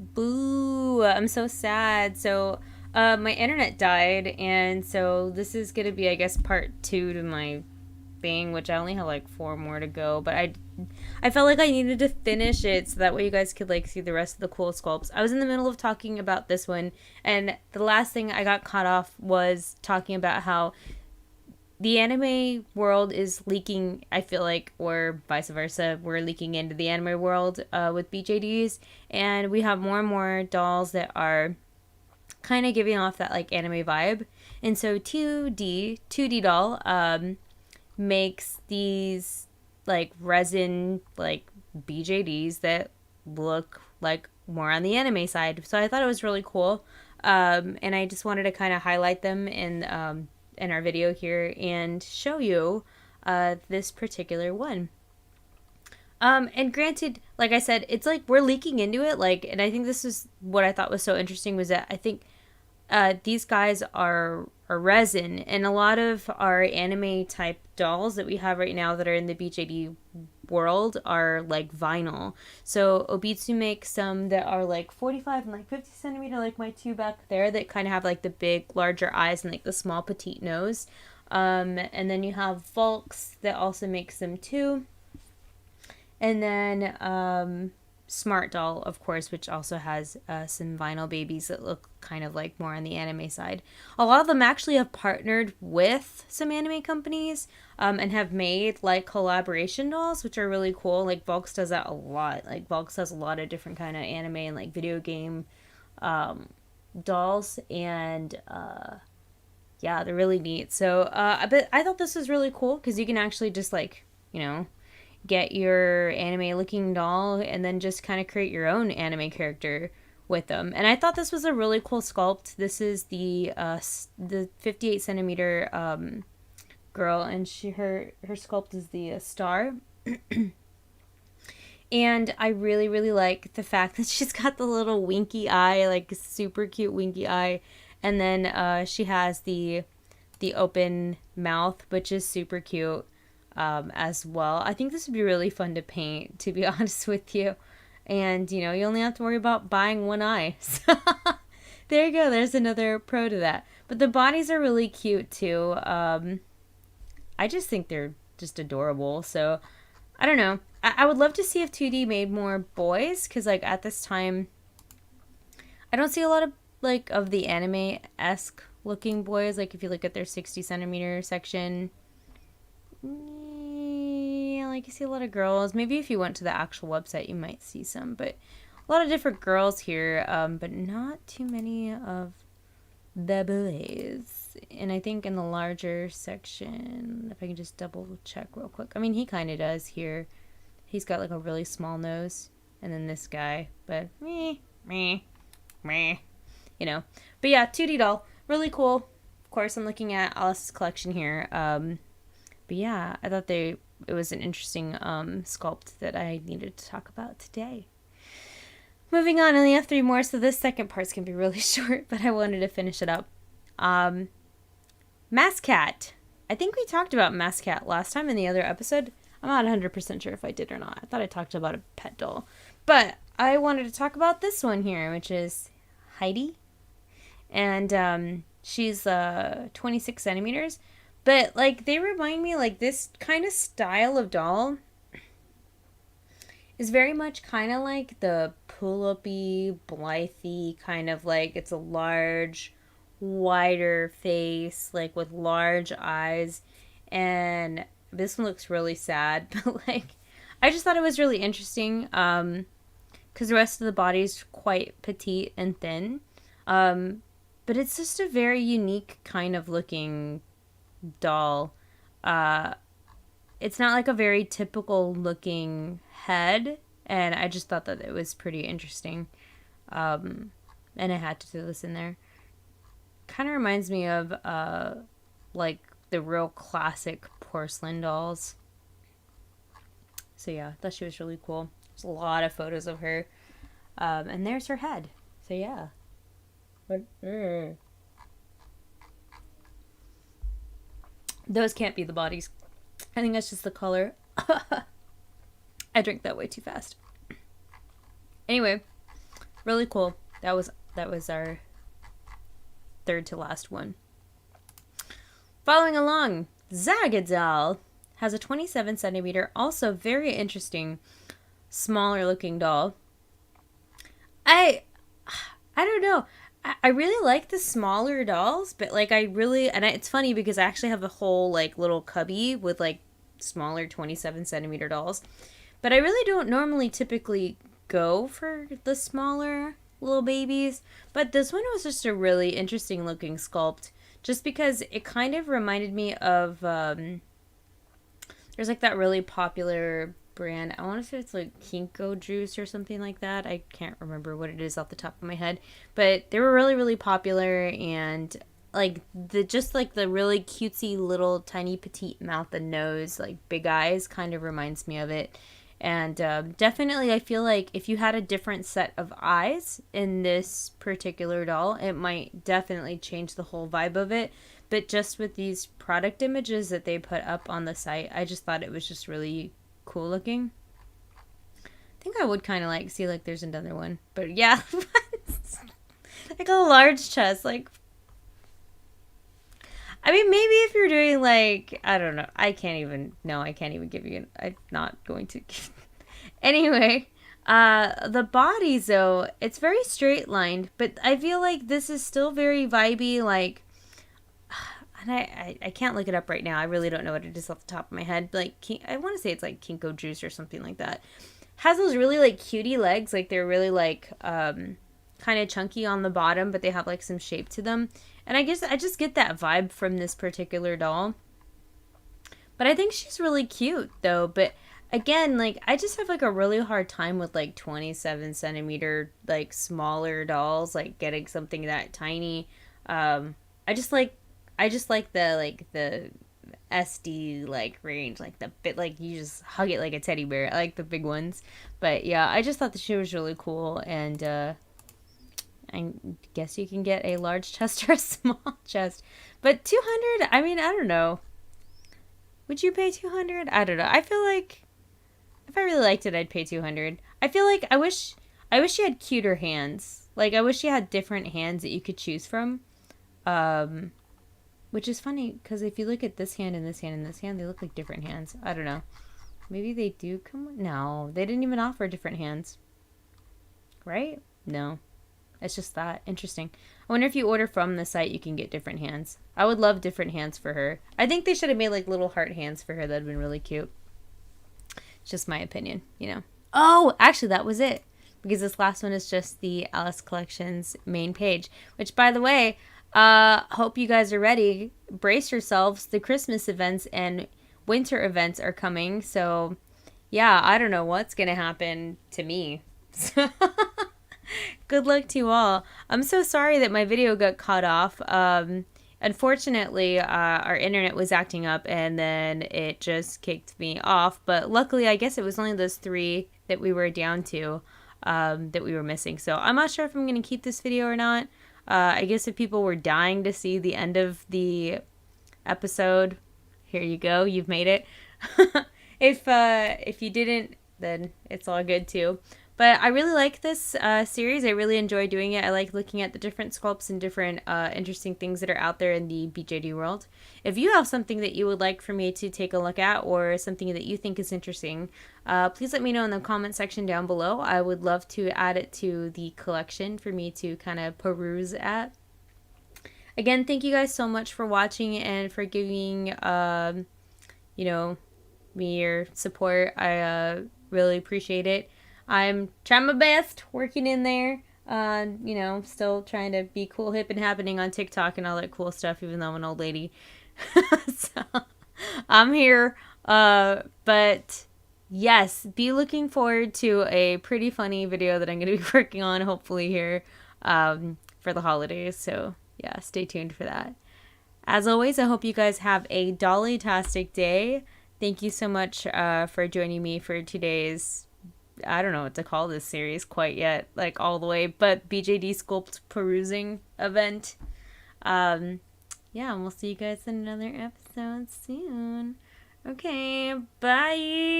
Boo! I'm so sad. So, my internet died, and so this is gonna be, I guess, part two to my thing, which I only have like four more to go. But I felt like I needed to finish it so that way you guys could like see the rest of the cool sculpts. I was in the middle of talking about this one, and the last thing I got caught off was talking about how the anime world is leaking, I feel like, or vice versa. We're leaking into the anime world with BJDs, and we have more and more dolls that are kind of giving off that like anime vibe. And so 2D doll makes these like resin like BJDs that look like more on the anime side. So I thought it was really cool. And I just wanted to kind of highlight them in our video here and show you this particular one. And granted, like I said, it's like we're leaking into it. Like, and I think this is what I thought was so interesting was that I think these guys are resin, and a lot of our anime type dolls that we have right now that are in the BJD world are like vinyl. So Obitsu makes some that are like 45 and like 50 centimeter, like my two back there, that kind of have like the big, larger eyes and like the small, petite nose. And then you have Volks that also makes them too. And then Smart Doll, of course, which also has some vinyl babies that look kind of like more on the anime side. A lot of them actually have partnered with some anime companies and have made like collaboration dolls, which are really cool. Like Volks does that a lot. Like Volks has a lot of different kind of anime and like video game dolls, and yeah, they're really neat. So but I thought this was really cool because you can actually just like, get your anime looking doll and then just kind of create your own anime character with them. And I thought this was a really cool sculpt. This is the 58 centimeter girl, and her sculpt is the star. And I really, really like the fact that she's got the little winky eye, like super cute winky eye. And then she has the open mouth, which is super cute as well. I think this would be really fun to paint, to be honest with you. And, you only have to worry about buying one eye. So there you go. There's another pro to that. But the bodies are really cute, too. I just think they're just adorable. So, I don't know. I would love to see if 2D made more boys. Because, like, at this time, I don't see a lot of, like, of the anime-esque looking boys. Like, if you look at their 60 centimeter section, yeah, like you see a lot of girls. Maybe if you went to the actual website, you might see some, but a lot of different girls here, but not too many of the boys. And I think in the larger section, if I can just double check real quick. I mean, he kind of does here. He's got like a really small nose, and then this guy, but meh. But yeah, 2D doll, really cool. Of course, I'm looking at Alice's collection here. But yeah, I thought it was an interesting sculpt that I needed to talk about today. Moving on, I only have three more, so this second part's going to be really short, but I wanted to finish it up. Masscat. I think we talked about Masscat last time in the other episode. I'm not 100% sure if I did or not. I thought I talked about a pet doll. But I wanted to talk about this one here, which is Heidi. And she's 26 centimeters. But, like, they remind me, like, this kind of style of doll is very much kind of like the pull-up-y, blithy kind of, like, it's a large, wider face, like, with large eyes. And this one looks really sad, but, like, I just thought it was really interesting, because the rest of the body is quite petite and thin. But it's just a very unique kind of looking doll. It's not like a very typical looking head, and I just thought that it was pretty interesting, and I had to throw this in there. Kind of reminds me of like the real classic porcelain dolls. So yeah, I thought she was really cool. There's a lot of photos of her, and there's her head. So yeah. Those can't be the bodies. I think that's just the color. I drank that way too fast. Anyway, really cool. That was our third to last one. Following along, Zagadol has a 27 centimeter, also very interesting, smaller looking doll. I don't know. I really like the smaller dolls, but like it's funny because I actually have a whole like little cubby with like smaller 27 centimeter dolls, but I really don't normally typically go for the smaller little babies. But this one was just a really interesting looking sculpt, just because it kind of reminded me of there's like that really popular brand. I want to say it's like Kinko Juice or something like that. I can't remember what it is off the top of my head, but they were really, really popular, and like the really cutesy little tiny petite mouth and nose, like big eyes, kind of reminds me of it. And definitely, I feel like if you had a different set of eyes in this particular doll, it might definitely change the whole vibe of it. But just with these product images that they put up on the site, I just thought it was just really cool looking. I think I would kind of like see like there's another one, but yeah, like a large chest. Like, I mean, maybe if you're doing like, I don't know, I can't even give you. I'm not going to. Anyway, the body though, it's very straight lined, but I feel like this is still very vibey, like. And I can't look it up right now. I really don't know what it is off the top of my head. Like, I want to say it's like Kinko Juice or something like that. Has those really like cutie legs. Like they're really like kind of chunky on the bottom, but they have like some shape to them. And I guess I just get that vibe from this particular doll. But I think she's really cute though. But again, like I just have like a really hard time with like 27 centimeter like smaller dolls. Like getting something that tiny. I just like the SD like range, like the bit like you just hug it like a teddy bear. I like the big ones. But yeah, I just thought the shoe was really cool, and I guess you can get a large chest or a small chest. But 200, I mean, I don't know. Would you pay 200? I don't know. I feel like if I really liked it, I'd pay 200. I feel like I wish she had cuter hands. Like I wish she had different hands that you could choose from. Which is funny, because if you look at this hand and this hand and this hand, they look like different hands. I don't know. Maybe they do come with... No, they didn't even offer different hands. Right? No. It's just that. Interesting. I wonder if you order from the site, you can get different hands. I would love different hands for her. I think they should have made, like, little heart hands for her. That would have been really cute. It's just my opinion, you know. Oh, actually, that was it. Because this last one is just the Alice Collections main page. Which, by the way... hope you guys are ready. Brace yourselves. The Christmas events and winter events are coming. So, yeah, I don't know what's going to happen to me. Good luck to you all. I'm so sorry that my video got cut off. Unfortunately, our internet was acting up and then it just kicked me off. But luckily, I guess it was only those 3 that we were down to that we were missing. So, I'm not sure if I'm going to keep this video or not. I guess if people were dying to see the end of the episode, here you go. You've made it. If you didn't, then it's all good too. But I really like this series. I really enjoy doing it. I like looking at the different sculpts and different interesting things that are out there in the BJD world. If you have something that you would like for me to take a look at or something that you think is interesting, please let me know in the comment section down below. I would love to add it to the collection for me to kind of peruse at. Again, thank you guys so much for watching and for giving, you know, me your support. I really appreciate it. I'm trying my best, working in there, you know, still trying to be cool, hip, and happening on TikTok and all that cool stuff, even though I'm an old lady. So, I'm here, but yes, be looking forward to a pretty funny video that I'm going to be working on, hopefully here, for the holidays. So, yeah, stay tuned for that. As always, I hope you guys have a dollytastic day. Thank you so much for joining me for today's, I don't know what to call this series quite yet, like all the way, but BJD Sculpt perusing event. Yeah, and we'll see you guys in another episode soon. Okay, bye!